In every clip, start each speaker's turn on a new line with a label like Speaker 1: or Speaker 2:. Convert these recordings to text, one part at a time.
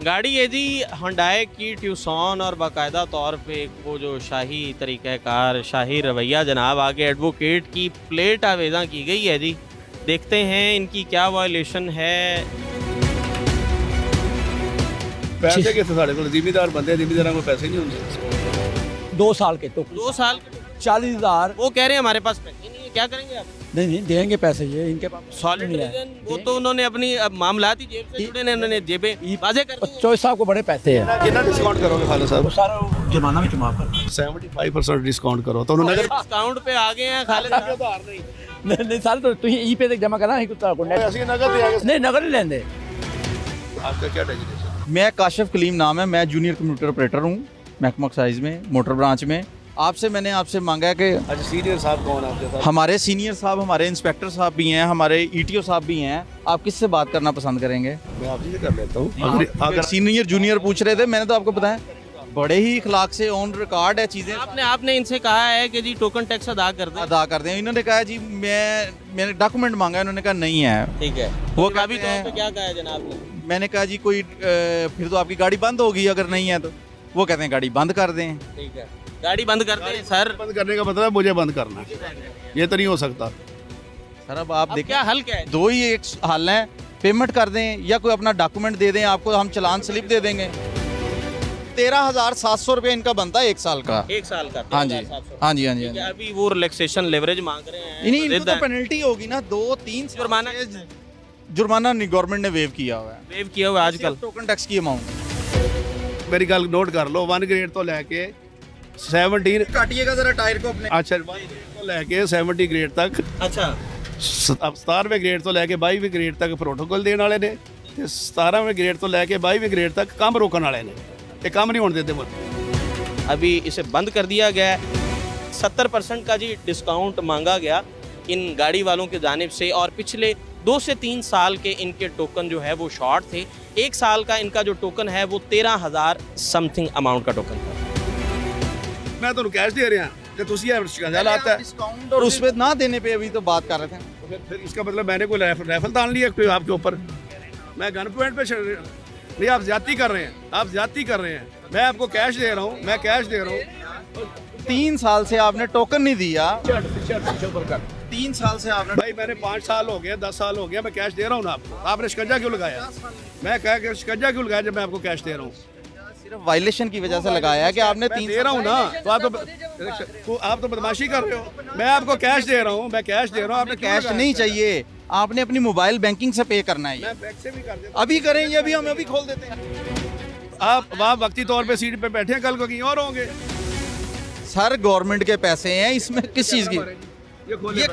Speaker 1: गाड़ी है जी हुंडई की ट्यूसॉन और बाकायदा तौर पे वो जो शाही तरीक़ाकार शाही रवैया जनाब आगे एडवोकेट की प्लेट आवेदन की गई है जी। देखते हैं इनकी क्या वायलेशन है।
Speaker 2: पैसे कितने साढ़े को जिम्मेदार बंदे जिम्मेदार को पैसे नहीं होंगे
Speaker 3: 2 साल के तो
Speaker 1: 2 साल
Speaker 3: 40,000
Speaker 1: वो कह रहे हैं हमारे पास पैसे नहीं है, क्या करेंगे आप?
Speaker 3: नहीं देंगे पैसे ये इनके पास
Speaker 1: सॉलिड
Speaker 3: नहीं है।
Speaker 1: रीजन वो तो उन्होंने अपनी मामलात ही जेब से जुड़े ने उन्होंने जेबें वाजे कर दी।
Speaker 3: चौधरी साहब को बड़े पैसे हैं
Speaker 2: कितना डिस्काउंट करोगे खालिद साहब?
Speaker 3: सारा जुर्माना में माफ कर
Speaker 2: 75% डिस्काउंट करो तो उन्होंने
Speaker 1: डिस्काउंट पे आ गए हैं खालिद साहब।
Speaker 3: नहीं साल तो तुम ई पे जमा करना है कुछ
Speaker 2: ऐसी नगद दिया
Speaker 3: नहीं नगर नहीं लेंदे।
Speaker 2: आपका क्या डेजिग्नेशन?
Speaker 4: मैं काशिफ कलीम नाम है, मैं जूनियर कंप्यूटर ऑपरेटर हूँ महकमा एक्साइज में मोटर ब्रांच में। मैंने आपसे मांगा है कि
Speaker 2: अच्छा सीनियर साहब कौन है आपके साथ?
Speaker 4: हमारे सीनियर साहब, हमारे इंस्पेक्टर साहब भी हैं, हमारे ईटीओ साहब भी हैं। आप किससे बात करना पसंद करेंगे?
Speaker 2: मैं आपसे से कर लेता हूँ।
Speaker 4: अगर सीनियर जूनियर पूछ रहे थे, मैंने तो आपको बताया बड़े ही इखलाक से ऑन रिकॉर्ड है चीज़ें।
Speaker 1: आपने इनसे कहा है कि जी टोकन टैक्स अदा कर दें।
Speaker 4: इन्होंने कहा जी मैंने डॉक्यूमेंट मांगा, इन्होंने कहा नहीं है।
Speaker 1: ठीक है
Speaker 4: वो
Speaker 1: काफी
Speaker 4: कहते हैं-
Speaker 1: तो क्या कहा है जनाब ने?
Speaker 4: मैंने कहा जी कोई फिर तो आपकी गाड़ी बंद होगी अगर नहीं है तो। वो कहते हैं गाड़ी बंद कर दें।
Speaker 1: ठीक है गाड़ी बंद कर दें सर।
Speaker 2: बंद करने का मतलब मुझे बंद करना ये तो नहीं हो सकता।
Speaker 4: सर अब आप
Speaker 1: अब
Speaker 4: देखें
Speaker 1: क्या हल क्या है?
Speaker 4: दो ही एक हल है, पेमेंट कर दें या कोई अपना डॉक्यूमेंट दे दें, आपको हम चलान स्लिप दे देंगे। 13,700 रुपये इनका बनता है 1 साल का।
Speaker 1: 1 साल का
Speaker 4: हाँ जी
Speaker 1: 13,700।
Speaker 4: हाँ जी हाँ जी
Speaker 1: ठीक है, अभी वो रिलैक्सेशन लेवरेज मांग रहे हैं।
Speaker 4: इन्हीं इनको
Speaker 1: जिद
Speaker 4: तो
Speaker 1: है।
Speaker 4: पेनल्टी होगी ना 2-3
Speaker 1: जुर्माना
Speaker 4: जुर्माना नहीं, गवर्नमेंट ने वेव किया हुआ है
Speaker 1: वेव किया हुआ है आजकल।
Speaker 4: टोकन टैक्स की अमाउंट।
Speaker 2: मेरी गल नोट कर लो 1 ग्रेड तो लेके 17
Speaker 4: काटिएगा जरा टायर को अपने।
Speaker 2: अच्छा 1 ग्रेड तो लेके 70 ग्रेड तक
Speaker 1: अच्छा
Speaker 2: अब 17वें ग्रेड तो लेके 22वें ग्रेड तक प्रोटोकॉल देने वाले ने ते 17वें ग्रेड तो लेके 22वें ग्रेड तक काम रोकने वाले ने। ये काम नहीं होने देते मुल्क।
Speaker 1: अभी इसे बंद कर दिया गया है। 70% का जी डिस्काउंट मांगा गया इन गाड़ी वालों की जानिब से और पिछले 2 से 3 साल के इनके टोकन जो है वो शॉर्ट थे। 1 साल का इनका जो टोकन है वो 13,000 समथिंग अमाउंट का टोकन था।
Speaker 2: मैं तो कैश दे रहा कि तुसी शिकंजा लाता है
Speaker 4: डिस्काउंट और उस पे ना देने पे अभी तो बात कर रहे थे।
Speaker 2: तो फिर इसका मतलब मैंने कोई राइफल तान लिया कोई आपके ऊपर। मैं गन पॉइंट पे नहीं, आप ज्यादती कर रहे हैं, आप ज्यादती कर रहे हैं। मैं आपको कैश दे रहा हूँ, मैं कैश दे रहा हूँ।
Speaker 4: 3 साल से आपने टोकन नहीं दिया। 3 साल से आपने
Speaker 2: भाई मैंने 5 साल हो गया 10 साल हो गया मैं कैश दे रहा हूँ ना आपको। आपने शिकंजा क्यों लगाया? मैं कह के शिकंजा क्यों लगाया जब मैं आपको कैश दे रहा हूँ?
Speaker 4: सिर्फ वायलेशन की वजह से लगाया है कि आपने
Speaker 2: मैं
Speaker 4: 3
Speaker 2: दे रहा हूँ ना तो आप तो बदमाशी कर रहे हो। मैं आपको कैश दे रहा हूँ, मैं कैश दे रहा हूँ। आपने
Speaker 4: कैश नहीं चाहिए, आपने अपनी मोबाइल बैंकिंग से पे करना है।
Speaker 2: मैं बैंक से भी कर देता
Speaker 4: अभी करें ये भी, हम अभी खोल देते हैं।
Speaker 2: हूँ। आप वहाँ वक्ती तौर पे सीट पे बैठे हैं, कल को कहीं और होंगे।
Speaker 4: सर गवर्नमेंट के पैसे हैं, इसमें किस चीज़ की?
Speaker 2: ये खोले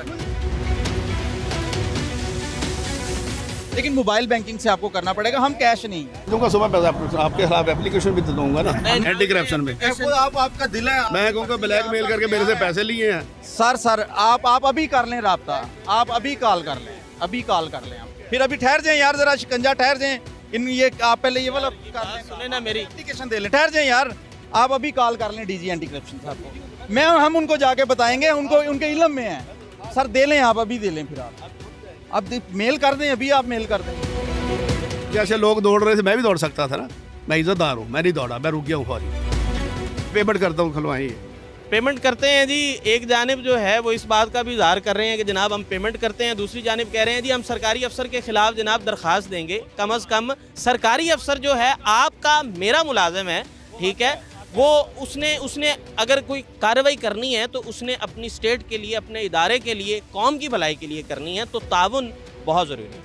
Speaker 4: लेकिन मोबाइल बैंकिंग से आपको करना पड़ेगा, हम कैश नहीं।
Speaker 2: दूंगा सुबह पैसा आपके खिलाफ एप्लीकेशन भी तो दूंगा ना एंटी करप्शन में।
Speaker 4: आपका दिल है।
Speaker 2: मैं कहूँगा ब्लैकमेल करके मेरे से पैसे लिए हैं।
Speaker 4: सर आप अभी कर लें राब्ता, आप अभी कॉल कर लें, अभी कॉल कर लें आप। फिर अभी ठहर जाएं यार, जरा शिकंजा ठहर जाएं। इन ये आप पहले ये वाला कर लें,
Speaker 1: सुने ना मेरी
Speaker 4: एप्लीकेशन दे लें, ठहर जाएं यार। आप अभी कॉल कर लें डीजी एंटी करप्शन साहब को। हम उनको जाके बताएंगे, उनको उनके इल्म में है। सर दे लें, आप अभी दे लें। फिर आप मेल कर दें, अभी आप मेल कर दें।
Speaker 2: जैसे लोग दौड़ रहे थे मैं भी दौड़ सकता था ना। मैं इज्जतदार हूँ, मैं नहीं दौड़ा, मैं रुक गया हूँ फौरी। पेमेंट करता हूँ खुलवाइए।
Speaker 1: पेमेंट करते हैं जी। एक जानिब जो है वो इस बात का भी इजहार कर रहे हैं कि जनाब हम पेमेंट करते हैं, दूसरी जानिब कह रहे हैं जी हम सरकारी अफसर के खिलाफ जनाब दरख्वास्त देंगे। कम अज़ कम सरकारी अफसर जो है आपका मेरा मुलाजिम है, ठीक है, वो उसने अगर कोई कार्रवाई करनी है तो उसने अपनी स्टेट के लिए, अपने इदारे के लिए, कौम की भलाई के लिए करनी है। तो ताउन बहुत ज़रूरी है।